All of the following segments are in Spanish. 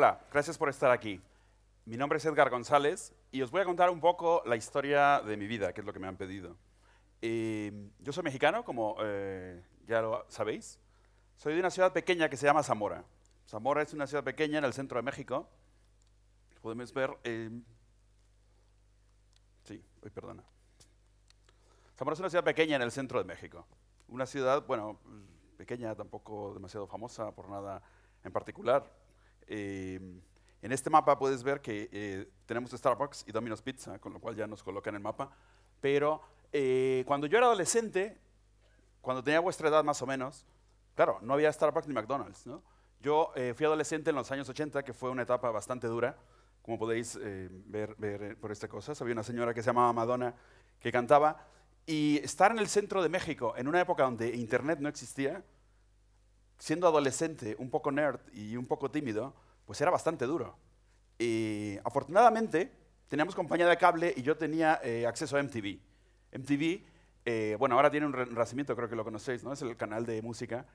Hola, gracias por estar aquí. Mi nombre es Edgar González y os voy a contar un poco la historia de mi vida, que es lo que me han pedido. Yo soy mexicano, como ya lo sabéis. Soy de una ciudad pequeña que se llama Zamora. Zamora es una ciudad pequeña en el centro de México. Podemos ver... perdona. Zamora es una ciudad pequeña en el centro de México. Una ciudad, bueno, pequeña, tampoco demasiado famosa por nada en particular. En este mapa puedes ver que tenemos Starbucks y Domino's Pizza, con lo cual ya nos coloca en el mapa. Pero cuando yo era adolescente, cuando tenía vuestra edad más o menos, claro, no había Starbucks ni McDonald's, ¿no? Yo fui adolescente en los años 80, que fue una etapa bastante dura, como podéis ver por estas cosas. Había una señora que se llamaba Madonna que cantaba. Y estar en el centro de México, en una época donde Internet no existía, siendo adolescente, un poco nerd y un poco tímido, pues era bastante duro. Y afortunadamente, teníamos compañía de cable y yo tenía acceso a MTV. MTV, bueno, ahora tiene un renacimiento, creo que lo conocéis, ¿no? Es el canal de música.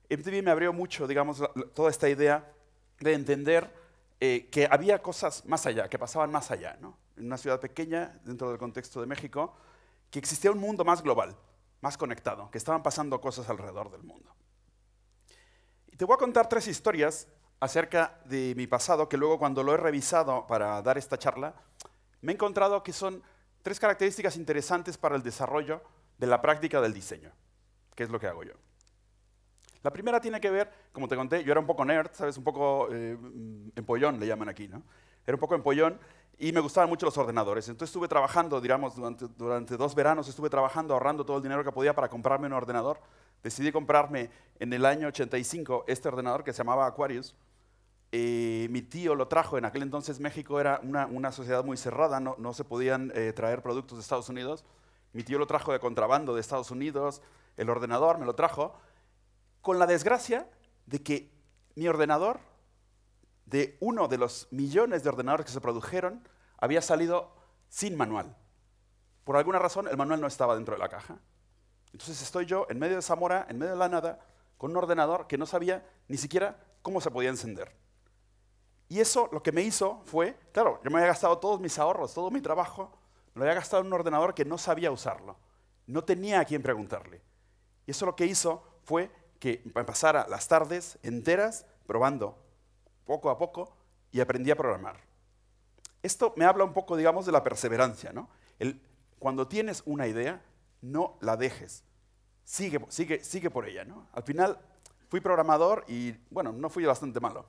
MTV me abrió mucho, digamos, toda esta idea de entender que había cosas más allá, que pasaban más allá, ¿no? En una ciudad pequeña, dentro del contexto de México, que existía un mundo más global, más conectado, que estaban pasando cosas alrededor del mundo. Y te voy a contar 3 historias acerca de mi pasado, que luego cuando lo he revisado para dar esta charla, me he encontrado que son 3 características interesantes para el desarrollo de la práctica del diseño, que es lo que hago yo. La primera tiene que ver, como te conté, yo era un poco nerd, ¿sabes? Un poco empollón, le llaman aquí, ¿no? Era un poco empollón y me gustaban mucho los ordenadores. Entonces estuve trabajando, digamos, durante 2 veranos, estuve trabajando, ahorrando todo el dinero que podía para comprarme un ordenador. Decidí comprarme en el año 85 este ordenador que se llamaba Aquarius. Mi tío lo trajo, en aquel entonces México era una sociedad muy cerrada, no se podían traer productos de Estados Unidos. Mi tío lo trajo de contrabando de Estados Unidos, el ordenador me lo trajo, con la desgracia de que mi ordenador, de uno de los millones de ordenadores que se produjeron, había salido sin manual. Por alguna razón, el manual no estaba dentro de la caja. Entonces estoy yo en medio de Zamora, en medio de la nada, con un ordenador que no sabía ni siquiera cómo se podía encender. Y eso lo que me hizo fue, claro, yo me había gastado todos mis ahorros, todo mi trabajo, me lo había gastado en un ordenador que no sabía usarlo. No tenía a quién preguntarle. Y eso lo que hizo fue que me pasara las tardes enteras probando poco a poco y aprendí a programar. Esto me habla un poco, digamos, de la perseverancia, ¿no? Cuando tienes una idea, no la dejes. Sigue por ella, ¿no? Al final fui programador y, bueno, no fui bastante malo.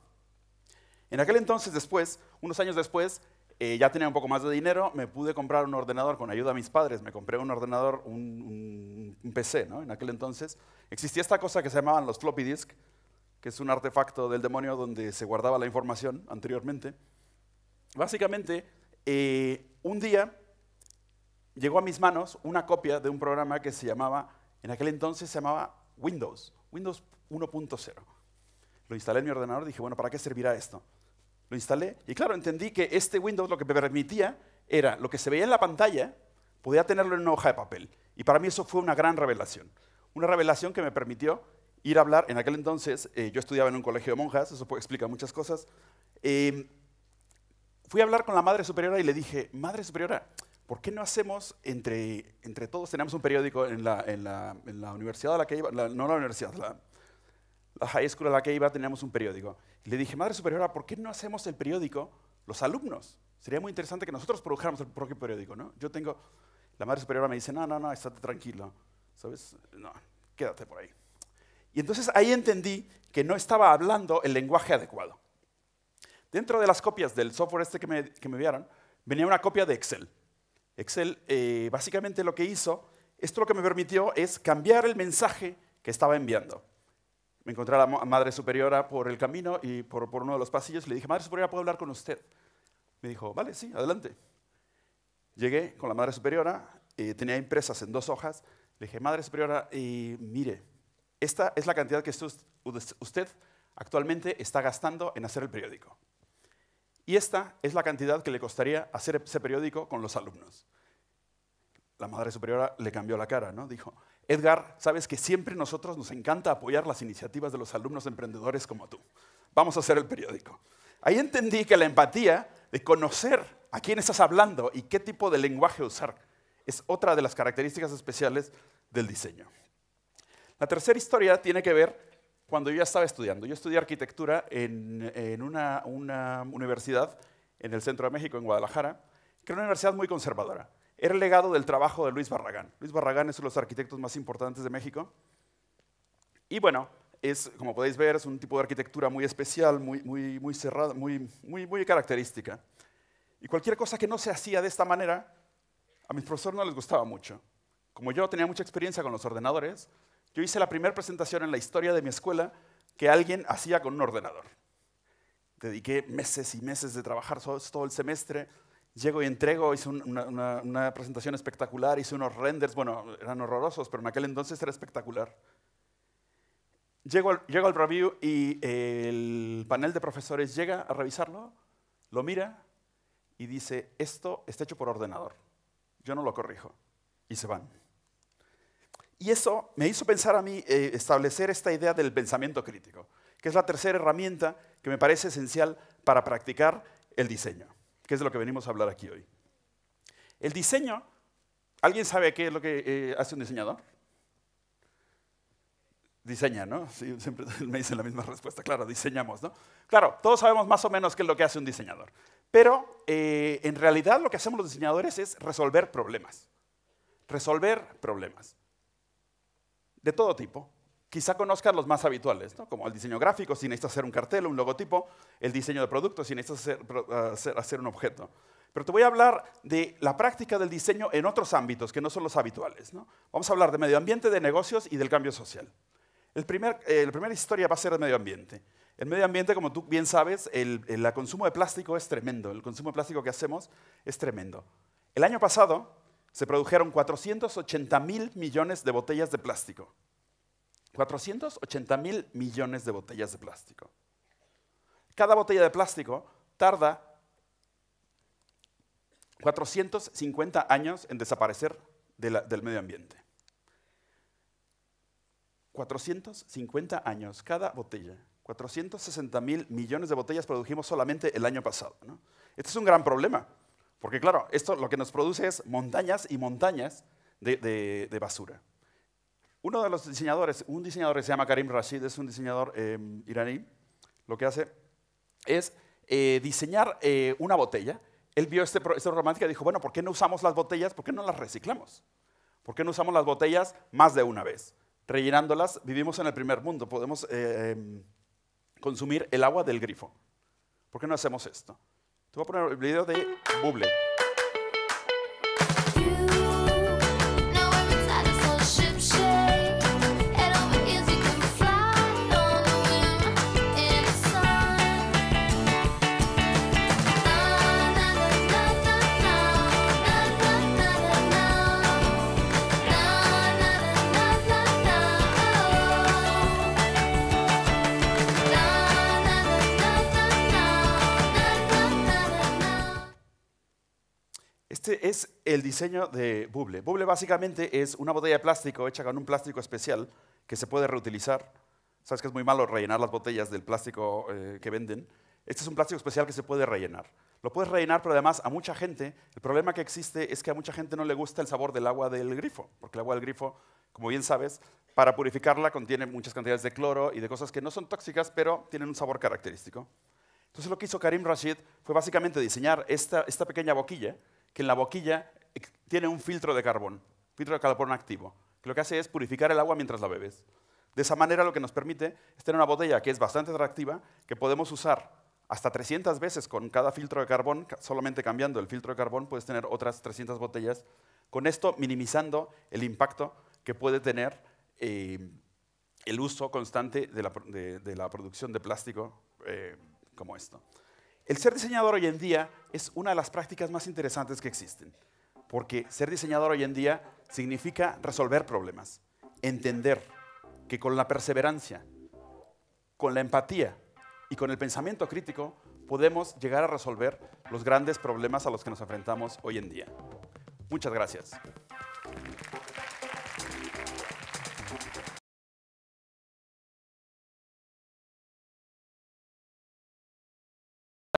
En aquel entonces, después, unos años después, ya tenía un poco más de dinero, me pude comprar un ordenador con ayuda de mis padres. Me compré un ordenador, un PC, ¿no? En aquel entonces existía esta cosa que se llamaban los floppy disk, que es un artefacto del demonio donde se guardaba la información anteriormente. Básicamente, un día llegó a mis manos una copia de un programa que se llamaba, en aquel entonces se llamaba Windows 1.0. Lo instalé en mi ordenador y dije, bueno, ¿para qué servirá esto? Lo instalé y claro, entendí que este Windows lo que me permitía era lo que se veía en la pantalla, podía tenerlo en una hoja de papel. Y para mí eso fue una gran revelación. Una revelación que me permitió ir a hablar, en aquel entonces, yo estudiaba en un colegio de monjas, eso explica muchas cosas. Fui a hablar con la Madre Superiora y le dije, Madre Superiora, ¿por qué no hacemos entre todos? Teníamos un periódico en la universidad a la que iba, no la universidad, la high school a la que iba, teníamos un periódico. Y le dije, Madre Superiora, ¿por qué no hacemos el periódico los alumnos? Sería muy interesante que nosotros produjéramos el propio periódico, ¿no? La Madre Superiora me dice, no, estate tranquilo, ¿sabes? No, quédate por ahí. Y entonces ahí entendí que no estaba hablando el lenguaje adecuado. Dentro de las copias del software que me enviaron, venía una copia de Excel. Excel, básicamente lo que hizo, esto lo que me permitió es cambiar el mensaje que estaba enviando. Me encontré a la Madre Superiora por el camino y por uno de los pasillos y le dije, Madre Superiora, ¿puedo hablar con usted? Me dijo, vale, sí, adelante. Llegué con la Madre Superiora, tenía impresas en 2 hojas. Le dije, Madre Superiora, mire, esta es la cantidad que usted actualmente está gastando en hacer el periódico. Y esta es la cantidad que le costaría hacer ese periódico con los alumnos. La Madre Superiora le cambió la cara, ¿no? Dijo, Edgar, sabes que siempre nosotros nos encanta apoyar las iniciativas de los alumnos emprendedores como tú. Vamos a hacer el periódico. ahí entendí que la empatía de conocer a quién estás hablando y qué tipo de lenguaje usar es otra de las características especiales del diseño. La tercera historia tiene que ver cuando yo ya estaba estudiando. Yo estudié arquitectura en una universidad en el centro de México, en Guadalajara, que era una universidad muy conservadora. Era el legado del trabajo de Luis Barragán. Luis Barragán es uno de los arquitectos más importantes de México. Y bueno, como podéis ver, es un tipo de arquitectura muy especial, muy cerrada, muy característica. Y cualquier cosa que no se hacía de esta manera, a mis profesores no les gustaba mucho. Como yo tenía mucha experiencia con los ordenadores, yo hice la primera presentación en la historia de mi escuela que alguien hacía con un ordenador. Dediqué meses y meses de trabajar todo el semestre. Llego y entrego, hice una presentación espectacular, hice unos renders, bueno, eran horrorosos, pero en aquel entonces era espectacular. Llego al review y el panel de profesores llega a revisarlo, lo mira y dice, esto está hecho por ordenador, yo no lo corrijo, y se van. Y eso me hizo pensar a mí establecer esta idea del pensamiento crítico, que es la tercera herramienta que me parece esencial para practicar el diseño, que es de lo que venimos a hablar aquí hoy. El diseño, ¿alguien sabe qué es lo que hace un diseñador? Diseña, ¿no? Sí, siempre me dicen la misma respuesta, claro, diseñamos, ¿no? Claro, todos sabemos más o menos qué es lo que hace un diseñador, pero en realidad lo que hacemos los diseñadores es resolver problemas. Resolver problemas. De todo tipo. Quizá conozcas los más habituales, ¿no? Como el diseño gráfico, si necesitas hacer un cartel o un logotipo, el diseño de productos, si necesitas hacer un objeto. Pero te voy a hablar de la práctica del diseño en otros ámbitos que no son los habituales, ¿no? Vamos a hablar de medio ambiente, de negocios y del cambio social. La primera historia va a ser de medio ambiente. El medio ambiente, como tú bien sabes, el consumo de plástico es tremendo. El consumo de plástico que hacemos es tremendo. El año pasado se produjeron 480.000 millones de botellas de plástico. 480.000 millones de botellas de plástico. Cada botella de plástico tarda 450 años en desaparecer del medio ambiente. 450 años cada botella. 460.000 millones de botellas produjimos solamente el año pasado, ¿no? Este es un gran problema, porque claro, esto lo que nos produce es montañas y montañas de basura. Uno de los diseñadores, un diseñador que se llama Karim Rashid, es un diseñador iraní, lo que hace es diseñar una botella. Él vio esta romántica y dijo, bueno, ¿por qué no usamos las botellas? ¿Por qué no las reciclamos? ¿Por qué no usamos las botellas más de una vez? Rellenándolas, vivimos en el primer mundo, podemos consumir el agua del grifo. ¿Por qué no hacemos esto? Te voy a poner el video de Buble. Este es el diseño de Buble. Buble básicamente es una botella de plástico hecha con un plástico especial que se puede reutilizar. Sabes que es muy malo rellenar las botellas del plástico que venden. Este es un plástico especial que se puede rellenar. Lo puedes rellenar, pero además a mucha gente, el problema que existe es que a mucha gente no le gusta el sabor del agua del grifo, porque el agua del grifo, como bien sabes, para purificarla contiene muchas cantidades de cloro y de cosas que no son tóxicas, pero tienen un sabor característico. Entonces lo que hizo Karim Rashid fue básicamente diseñar esta pequeña boquilla, que en la boquilla tiene un filtro de carbón activo, que lo que hace es purificar el agua mientras la bebes. De esa manera lo que nos permite es tener una botella que es bastante atractiva, que podemos usar hasta 300 veces con cada filtro de carbón, solamente cambiando el filtro de carbón puedes tener otras 300 botellas, con esto minimizando el impacto que puede tener el uso constante de la producción de plástico como esto. El ser diseñador hoy en día es una de las prácticas más interesantes que existen, porque ser diseñador hoy en día significa resolver problemas, entender que con la perseverancia, con la empatía y con el pensamiento crítico podemos llegar a resolver los grandes problemas a los que nos enfrentamos hoy en día. Muchas gracias.